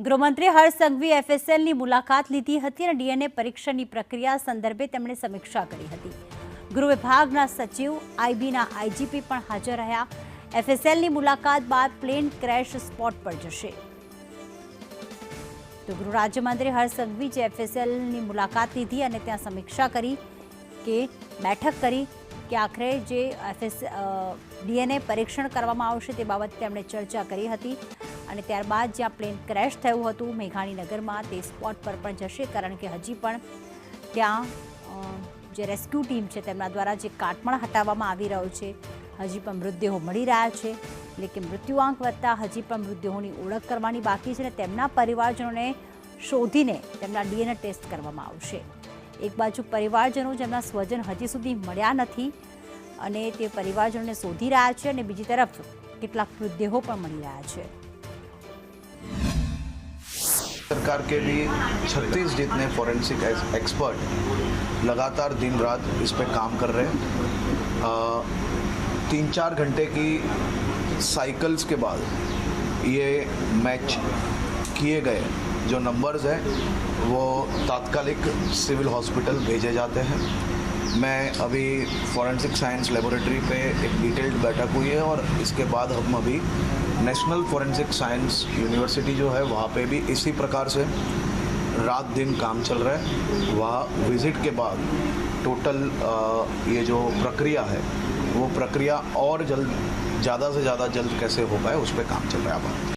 ગૃહમંત્રી હર્ષ સંઘવીએ એફએસએલની મુલાકાત લીધી હતી અને ડીએનએ પરીક્ષણની પ્રક્રિયા સંદર્ભે તેમણે સમીક્ષા કરી હતી. ગૃહ વિભાગના સચિવ, આઈબીના આઈજીપી પણ હાજર રહ્યા. એફએસએલની મુલાકાત બાદ પ્લેન ક્રેશ સ્પોટ પર જશે. તો ગૃહ રાજ્યમંત્રી હર્ષ સંઘવી જે એફએસએલની મુલાકાત લીધી અને ત્યાં સમીક્ષા કરી કે બેઠક કરી કે આખરે જે ડીએનએ પરીક્ષણ કરવામાં આવશે તે બાબતે તેમણે ચર્ચા કરી હતી. અને ત્યારબાદ જ્યાં પ્લેન ક્રેશ થયું હતું મેઘાણીનગરમાં તે સ્પોટ પર પણ જશે, કારણ કે હજી પણ ત્યાં જે રેસ્ક્યુ ટીમ છે તેમના દ્વારા જે કાટમાળ હટાવવામાં આવી રહ્યો છે, હજી પણ મૃતદેહો મળી રહ્યા છે. એટલે કે મૃત્યુઆંક વધતા હજી પણ મૃતદેહોની ઓળખ કરવાની બાકી છે અને તેમના પરિવારજનોને શોધીને તેમના ડીએનએ ટેસ્ટ કરવામાં આવશે. એક બાજુ પરિવારજનો જેમના સ્વજન હજી સુધી મળ્યા નથી અને તે પરિવારજનોને શોધી રહ્યા છે અને બીજી તરફ કેટલાક મૃતદેહો પણ મળી રહ્યા છે. सरकार के भी 36 जितने फॉरेंसिक एक्सपर्ट लगातार दिन रात इस पे काम कर रहे हैं. 3-4 घंटे की साइकिल्स के बाद ये मैच किए गए जो नंबर्स हैं वो तात्कालिक सिविल हॉस्पिटल भेजे जाते हैं. मैं अभी फॉरेंसिक साइंस लेबोरेटरी पे एक डिटेल्ड बैठक हुई है और इसके बाद हम अभी नेशनल फॉरेंसिक साइंस यूनिवर्सिटी जो है वहाँ पे भी इसी प्रकार से रात दिन काम चल रहा है. वहाँ विज़िट के बाद टोटल ये जो प्रक्रिया है वो प्रक्रिया और जल्द ज़्यादा से ज़्यादा जल्द कैसे हो पाए उस पर काम चल रहा है.